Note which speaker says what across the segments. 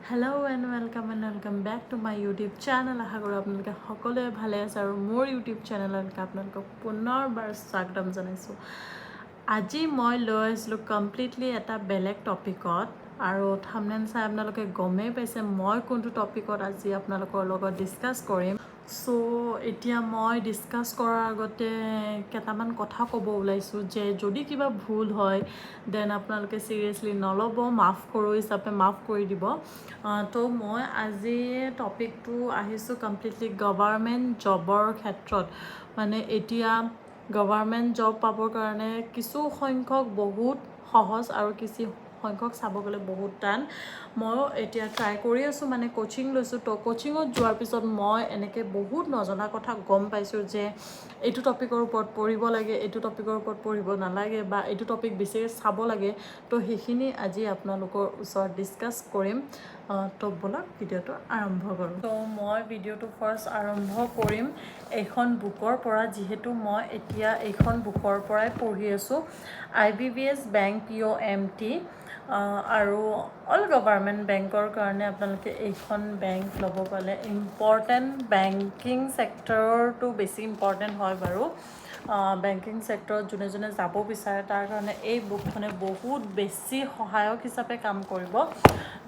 Speaker 1: Hello and welcome back to my YouTube channel. আশা কৰোঁ আপোনালোকে সকলোৱে ভালে আছে আৰু মোৰ YouTube চেনেললৈকে আপোনালোকক পুনৰবাৰ স্বাগতম জনাইছোঁ। আজি মই লৈ আহিছিলোঁ কমপ্লিটলি এটা বেলেগ টপিকত আৰু থাম্বনেইল চাই আপোনালোকে গমেই পাইছে মই কোনটো টপিকত আজি আপোনালোকৰ লগত ডিছকাছ কৰিম। সো এতিয়া মই ডিছকাছ কৰাৰ আগতে কেইটামান কথা ক'ব ওলাইছোঁ যে যদি কিবা ভুল হয় দেন আপোনালোকে চিৰিয়াছলি নল'ব, মাফ কৰোঁ হিচাপে মাফ কৰি দিব। তো মই আজি টপিকটো আহিছোঁ কমপ্লিটলি গভাৰ্মেণ্ট জবৰ ক্ষেত্ৰত। মানে এতিয়া গভাৰ্মেণ্ট জব পাবৰ কাৰণে কিছু সংখ্যক বহুত সহজ আৰু কিছু সংখ্যক চাব গ'লে বহুত টান। ময়ো এতিয়া ট্ৰাই কৰি আছোঁ, মানে কোচিং লৈছোঁ। তো কোচিঙত যোৱাৰ পিছত মই এনেকৈ বহুত নজনা কথা গম পাইছোঁ যে এইটো টপিকৰ ওপৰত পঢ়িব লাগে, এইটো টপিকৰ ওপৰত পঢ়িব নালাগে, বা এইটো টপিক বেছিকৈ চাব লাগে। তো সেইখিনি আজি আপোনালোকৰ ওচৰত ডিছকাছ কৰিম। তো ব'লক ভিডিঅ'টো আৰম্ভ কৰোঁ। তো মই ভিডিঅ'টো ফাৰ্ষ্ট আৰম্ভ কৰিম এইখন বুকৰ পৰা, যিহেতু মই এতিয়া এইখন বুকৰ পৰাই পঢ়ি আছোঁ। IBPS বেংক PO MT আৰু অল গভাৰ্মেণ্ট বেংকৰ কাৰণে আপোনালোকে এইখন বেংক ল'ব পালে ইম্পৰ্টেণ্ট। বেংকিং ছেক্টৰটো বেছি ইম্পৰ্টেণ্ট হয় বাৰু। বেংকিং ছেক্টৰত যোনে যোনে যাব বিচাৰে তাৰ কাৰণে এই বুকখনে বহুত বেছি সহায়ক হিচাপে কাম কৰিব।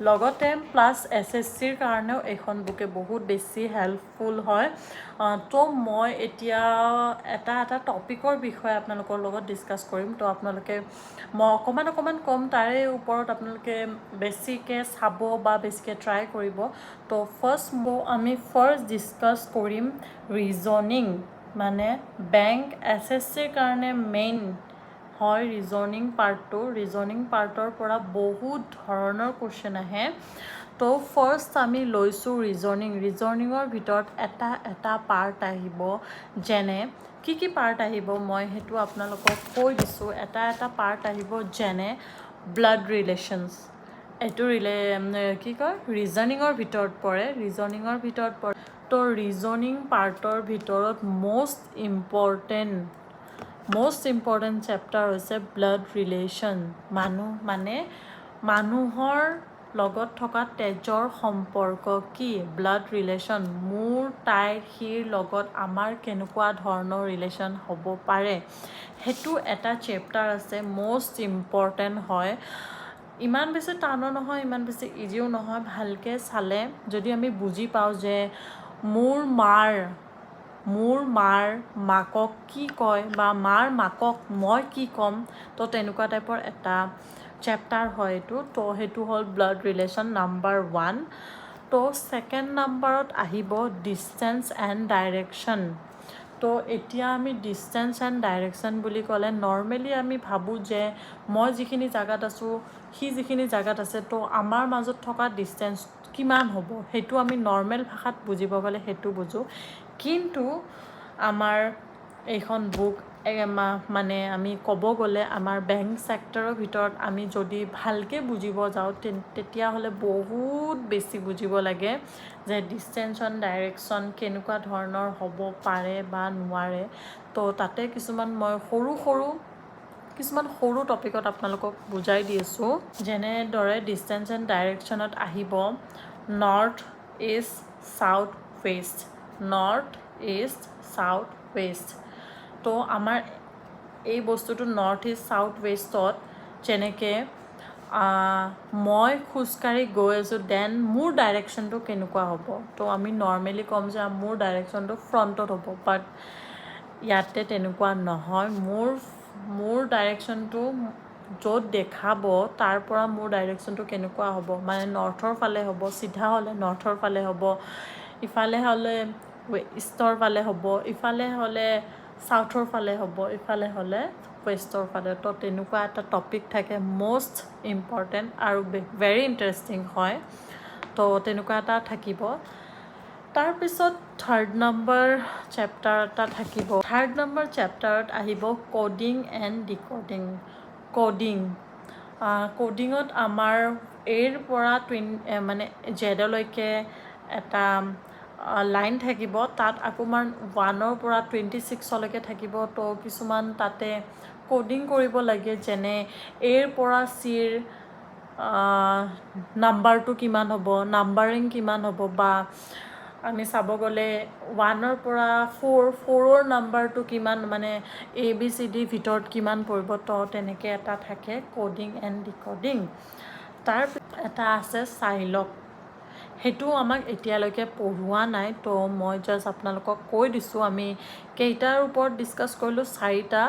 Speaker 1: লগতে প্লাছ SSCৰ কাৰণেও এইখন বুকে বহুত বেছি হেল্পফুল হয়। তো মই এতিয়া এটা টপিকৰ বিষয়ে আপোনালোকৰ লগত ডিছকাছ কৰিম। তো আপোনালোকে মই অকণমান ক'ম, তাৰে ওপৰত আপোনালোকে বেছিকৈ চাব বা বেছিকৈ ট্ৰাই কৰিব। তো আমি ফাৰ্ষ্ট ডিছকাছ কৰিম ৰিজনিং। মানে বেংক SSCৰ কাৰণে মেইন হয় ৰিজনিং পাৰ্টটো। ৰিজনিং পাৰ্টৰ পৰা বহুত ধৰণৰ কুৱেশ্যন আহে। তো ফাৰ্ষ্ট আমি লৈছোঁ ৰিজনিঙৰ ভিতৰত এটা পাৰ্ট আহিব। যেনে কি পাৰ্ট আহিব মই সেইটো আপোনালোকক কৈ দিছোঁ। এটা পাৰ্ট আহিব যেনে ব্লাড ৰিলেশ্যনছ। এইটো ৰিজনিঙৰ ভিতৰত পৰে। তো ৰিজনিং পাৰ্টৰ ভিতৰত মষ্ট ইম্পৰ্টেণ্ট চেপ্টাৰ হৈছে ব্লাড ৰিলেশ্যন। মানুহৰ লগত থকা তেজৰ সম্পৰ্ক কি? Blood relation. মোৰ সিৰ লগত আমাৰ কেনেকুৱা ধৰণৰ ৰিলেশ্যন হ'ব পাৰে, সেইটো এটা চেপ্টাৰ আছে, মষ্ট ইম্পৰ্টেণ্ট হয়। ইমান বেছি টানো নহয়, ইমান বেছি ইজিও নহয়। ভালকৈ চালে যদি আমি বুজি পাওঁ যে মোৰ মাৰ মাকক কি কয় বা মাৰ মাকক মই কি ক'ম, তো তেনেকুৱা টাইপৰ এটা চেপ্টাৰ হয় এইটো। তো সেইটো হ'ল ব্লাড ৰিলেশ্যন নাম্বাৰ 1। তো ছেকেণ্ড নাম্বাৰত আহিব ডিষ্টেঞ্চ এণ্ড ডাইৰেকশ্যন। তো এতিয়া আমি ডিষ্টেঞ্চ এণ্ড ডাইৰেকশ্যন বুলি ক'লে নৰ্মেলি আমি ভাবোঁ যে মই যিখিনি জেগাত আছোঁ সি যিখিনি জেগাত আছে, তো আমাৰ মাজত থকা ডিষ্টেঞ্চ কিমান হ'ব, সেইটো আমি নৰ্মেল ভাষাত বুজিব গ'লে সেইটো বুজোঁ। কিন্তু আমাৰ এইখন বুক মানে আমি ক'ব গ'লে আমাৰ বেংক ছেক্টৰৰ ভিতৰত আমি যদি ভালকৈ বুজিব যাওঁ তেতিয়াহ'লে বহুত বেছি বুজিব লাগে যে ডিষ্টেঞ্চ এণ্ড ডাইৰেকশ্যন কেনেকুৱা ধৰণৰ হ'ব পাৰে বা নোৱাৰে। তো তাতে কিছুমান মই সৰু টপিকত আপোনালোকক বুজাই দি আছোঁ। যেনেদৰে ডিষ্টেঞ্চ এণ্ড ডাইৰেকশ্যনত আহিব নৰ্থ ইষ্ট চাউথ ৱেষ্ট। তো আমাৰ এই বস্তুটো নৰ্থ ইষ্ট চাউথ ৱেষ্টত যেনেকৈ মই খোজকাঢ়ি গৈ আছোঁ, দেন মোৰ ডাইৰেকশ্যনটো কেনেকুৱা হ'ব। তো আমি নৰ্মেলি ক'ম যে মোৰ ডাইৰেকশ্যনটো ফ্ৰণ্টত হ'ব, বাট ইয়াতে তেনেকুৱা নহয়। মোৰ ডাইৰেকশ্যনটো য'ত দেখাব তাৰ পৰা মোৰ ডাইৰেকশ্যনটো কেনেকুৱা হ'ব, মানে নৰ্থৰ ফালে হ'ব, চিধা হ'লে নৰ্থৰ ফালে হ'ব, ইফালে হ'লে ইষ্টৰ ফালে হ'ব, ইফালে হ'লে চাউথৰ ফালে হ'ব, ইফালে হ'লে ৱেষ্টৰ ফালে। তো তেনেকুৱা এটা টপিক থাকে, মষ্ট ইম্পৰ্টেণ্ট আৰু ভেৰি ইণ্টাৰেষ্টিং হয়। তো তেনেকুৱা এটা থাকিব। তাৰপিছত থাৰ্ড নম্বৰ চেপ্টাৰ এটা থাকিব। থাৰ্ড নম্বৰ চেপ্টাৰত আহিব ক'ডিং এণ্ড ডিক'ডিং। ক'ডিঙত আমাৰ এৰ পৰা জেডলৈকে এটা লাইন থাকিব, তাত আকৌ 1ৰ পৰা 26লৈকে থাকিব। তো কিছুমান তাতে ক'ডিং কৰিব লাগে, যেনে এৰ পৰা চিৰ নাম্বাৰটো কিমান হ'ব, নাম্বাৰিং কিমান হ'ব, বা আমি চাব গ'লে 1ৰ পৰা 4ৰ নাম্বাৰটো কিমান, মানে ABCD ভিতৰত কিমান পৰিব, তো তেনেকৈ এটা থাকে কোডিং এণ্ড ডিকোডিং। তাৰ এটা আছে চাইলক, সেইটো আমাক এতিয়ালৈকে পঢ়োৱা নাই, তো মই জাষ্ট আপোনালোকক কৈ দিছোঁ। আমি কেইটাৰ ওপৰত ডিছকাছ কৰিলোঁ, 4টা: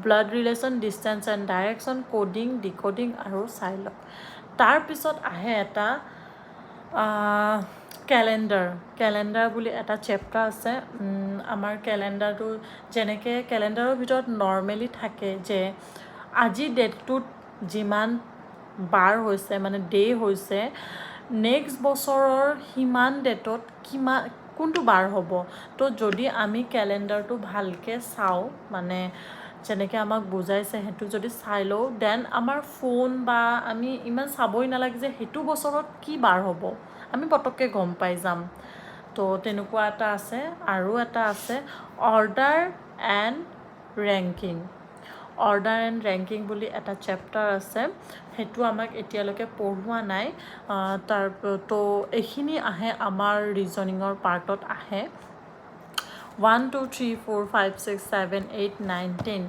Speaker 1: blood relation, distance and direction, coding, decoding আৰু চাইলক। তাৰপিছত আহে এটা কেলেণ্ডাৰ বুলি এটা চেপ্টাৰ আছে। আমাৰ কেলেণ্ডাৰটো যেনেকৈ কেলেণ্ডাৰৰ ভিতৰত নৰ্মেলি থাকে যে আজি ডেটটোত যিমান বাৰ হৈছে, মানে ডে হৈছে, নেক্সট বছৰৰ সিমান ডেটত কোনটো বাৰ হ'ব। তো যদি আমি কেলেণ্ডাৰটো ভালকৈ চাওঁ, মানে যেনেকৈ আমাক বুজাইছে সেইটো যদি চাই লওঁ, দেন আমাৰ ফোন বা আমি ইমান চাবই নালাগে যে সেইটো বছৰত কি বাৰ হ'ব, আমি পটককৈ গম পাই যাম। তো তেনেকুৱা এটা আছে। আৰু এটা আছে অৰ্ডাৰ এণ্ড ৰেংকিং বুলি এটা চেপ্টাৰ আছে, সেইটো আমাক এতিয়ালৈকে পঢ়োৱা নাই। তো এইখিনি আহে আমাৰ ৰিজনিঙৰ পাৰ্টত আহে। 1 2 3 4 5 6 7 8 9 10